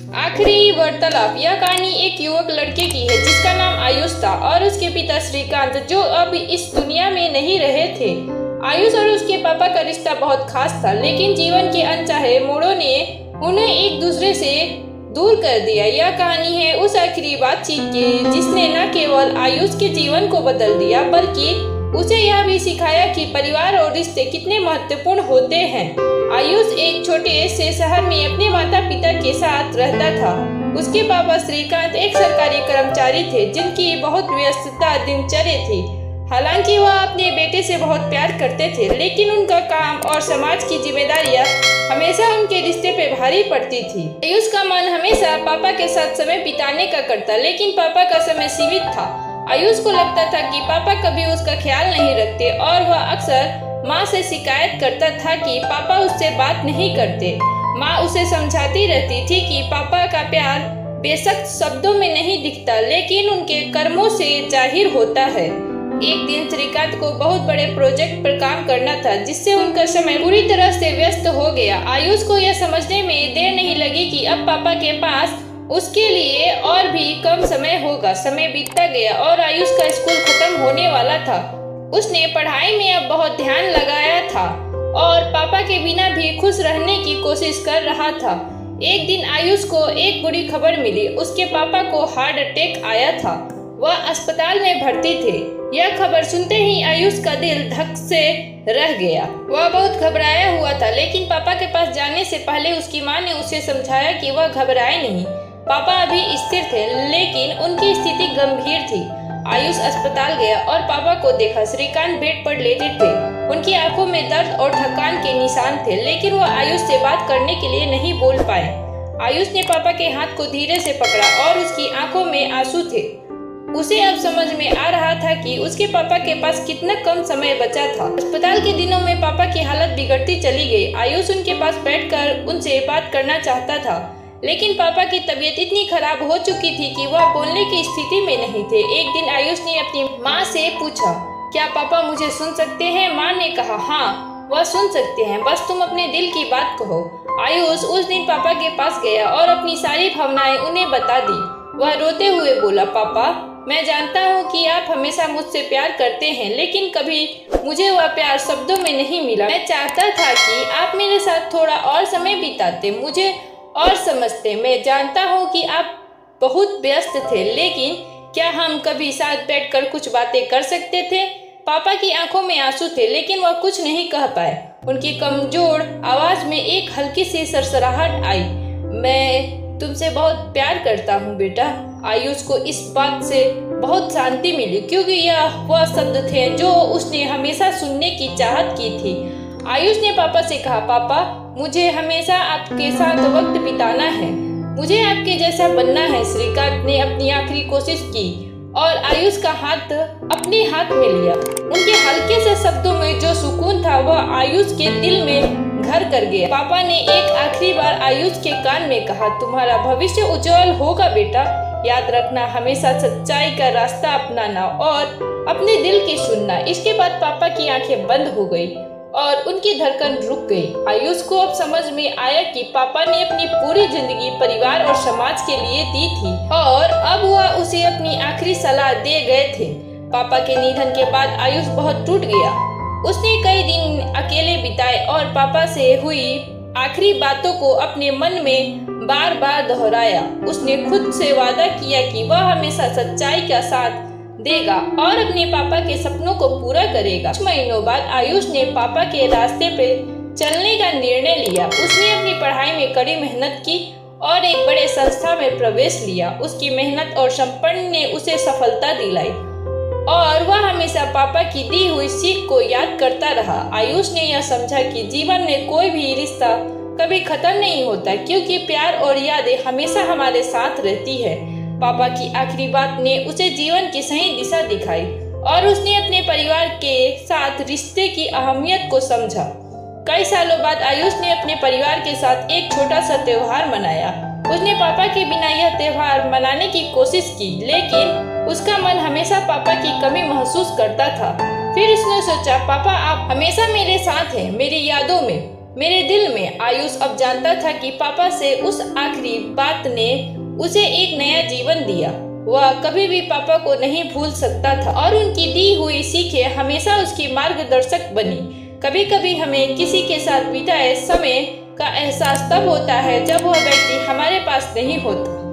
आखिरी वार्तालाप। यह कहानी एक युवक लड़के की है जिसका नाम आयुष था और उसके पिता श्रीकांत, जो अब इस दुनिया में नहीं रहे थे। आयुष और उसके पापा का रिश्ता बहुत खास था, लेकिन जीवन के अनचाहे मोड़ों ने उन्हें एक दूसरे से दूर कर दिया। यह कहानी है उस आखिरी बातचीत की जिसने न केवल आयुष के जीवन को बदल दिया, बल्कि उसे यह भी सिखाया कि परिवार और रिश्ते कितने महत्वपूर्ण होते हैं। आयुष एक छोटे से शहर में अपने माता पिता के साथ रहता था। उसके पापा श्रीकांत एक सरकारी कर्मचारी थे जिनकी बहुत व्यस्तता दिनचर्या थी। हालांकि वह अपने बेटे से बहुत प्यार करते थे, लेकिन उनका काम और समाज की जिम्मेदारियां हमेशा उनके रिश्ते पे भारी पड़ती थी। आयुष का मन हमेशा पापा के साथ समय बिताने का करता, लेकिन पापा का समय सीमित था। आयुष को लगता था कि पापा कभी उसका ख्याल नहीं रखते और वह अक्सर माँ से शिकायत करता था कि पापा उससे बात नहीं करते। माँ उसे समझाती रहती थी कि पापा का प्यार बेशक शब्दों में नहीं दिखता, लेकिन उनके कर्मों से जाहिर होता है। एक दिन श्रीकांत को बहुत बड़े प्रोजेक्ट पर काम करना था, जिससे उनका समय पूरी तरह से व्यस्त हो गया। आयुष को यह समझने में देर नहीं लगी कि अब पापा के पास उसके लिए और भी कम समय होगा। समय बीतता गया और आयुष का स्कूल खत्म होने वाला था। उसने पढ़ाई में अब बहुत ध्यान लगाया था और पापा के बिना भी खुश रहने की कोशिश कर रहा था। एक दिन आयुष को एक बुरी खबर मिली। उसके पापा को हार्ट अटैक आया था। वह अस्पताल में भर्ती थे। यह खबर सुनते ही आयुष का दिल धक से रह गया। वह बहुत घबराया हुआ था, लेकिन पापा के पास जाने से पहले उसकी माँ ने उसे समझाया कि वह घबराए नहीं। पापा अभी स्थिर थे, लेकिन उनकी स्थिति गंभीर थी। आयुष अस्पताल गया और पापा को देखा। श्रीकांत बेड पर लेटे थे। उनकी आंखों में दर्द और थकान के निशान थे, लेकिन वह आयुष से बात करने के लिए नहीं बोल पाए। आयुष ने पापा के हाथ को धीरे से पकड़ा और उसकी आंखों में आंसू थे। उसे अब समझ में आ रहा था कि उसके पापा के पास कितना कम समय बचा था। अस्पताल के दिनों में पापा की हालत बिगड़ती चली गई। आयुष उनके पास बैठकर उनसे बात करना चाहता था, लेकिन पापा की तबीयत इतनी खराब हो चुकी थी कि वह बोलने की स्थिति में नहीं थे। एक दिन आयुष ने अपनी माँ से पूछा, क्या पापा मुझे सुन सकते हैं? माँ ने कहा, हाँ वह सुन सकते हैं, बस तुम अपने दिल की बात कहो। आयुष उस दिन पापा के पास गया और अपनी सारी भावनाएं उन्हें बता दी। वह रोते हुए बोला, पापा मैं जानता हूँ कि आप हमेशा मुझसे प्यार करते हैं, लेकिन कभी मुझे वह प्यार शब्दों में नहीं मिला। मैं चाहता था कि आप मेरे साथ थोड़ा और समय बिताते, मुझे और समझते। मैं जानता हूँ कि आप बहुत व्यस्त थे, लेकिन क्या हम कभी साथ बैठकर कुछ बातें कर सकते थे? पापा की आंखों में आंसू थे, लेकिन वह कुछ नहीं कह पाए। उनकी कमजोर आवाज में एक हल्की सी सरसराहट आई। मैं तुमसे बहुत प्यार करता हूँ बेटा। आयुष को इस बात से बहुत शांति मिली, क्योंकि यह वह शब्द थे जो उसने हमेशा सुनने की चाहत की थी। आयुष ने पापा से कहा, पापा मुझे हमेशा आपके साथ वक्त बिताना है, मुझे आपके जैसा बनना है। श्रीकांत ने अपनी आखिरी कोशिश की और आयुष का हाथ अपने हाथ में लिया। उनके हल्के से शब्दों में जो सुकून था वह आयुष के दिल में घर कर गया। पापा ने एक आखिरी बार आयुष के कान में कहा, तुम्हारा भविष्य उज्जवल होगा बेटा। याद रखना, हमेशा सच्चाई का रास्ता अपनाना और अपने दिल की सुनना। इसके बाद पापा की आंखें बंद हो गई और उनकी धड़कन रुक गई। आयुष को अब समझ में आया कि पापा ने अपनी पूरी जिंदगी परिवार और समाज के लिए दी थी और अब वह उसे अपनी आखिरी सलाह दे गए थे। पापा के निधन के बाद आयुष बहुत टूट गया। उसने कई दिन अकेले बिताए और पापा से हुई आखिरी बातों को अपने मन में बार बार दोहराया। उसने खुद से वादा किया कि वह हमेशा सच्चाई का साथ देगा और अपने पापा के सपनों को पूरा करेगा। कुछ महीनों बाद आयुष ने पापा के रास्ते पे चलने का निर्णय लिया। उसने अपनी पढ़ाई में कड़ी मेहनत की और एक बड़े संस्था में प्रवेश लिया। उसकी मेहनत और समर्पण ने उसे सफलता दिलाई और वह हमेशा पापा की दी हुई सीख को याद करता रहा। आयुष ने यह समझा कि जीवन में कोई भी रिश्ता कभी खत्म नहीं होता, क्योंकि प्यार और यादें हमेशा हमारे साथ रहती है। पापा की आखिरी बात ने उसे जीवन की सही दिशा दिखाई और उसने अपने परिवार के साथ रिश्ते की अहमियत को समझा। कई सालों बाद आयुष ने अपने परिवार के साथ एक छोटा सा त्योहार मनाया। उसने पापा के बिना यह त्योहार मनाने की कोशिश की, लेकिन उसका मन हमेशा पापा की कमी महसूस करता था। फिर उसने सोचा, पापा आप हमेशा मेरे साथ हैं, मेरी यादों में। मेरे दिल में आयुष अब जानता था कि पापा से उस आखिरी बात ने उसे एक नया जीवन दिया। वह कभी भी पापा को नहीं भूल सकता था और उनकी दी हुई सीखें हमेशा उसकी मार्गदर्शक बनी। कभी कभी हमें किसी के साथ बिताए समय का एहसास तब होता है जब वह व्यक्ति हमारे पास नहीं होता।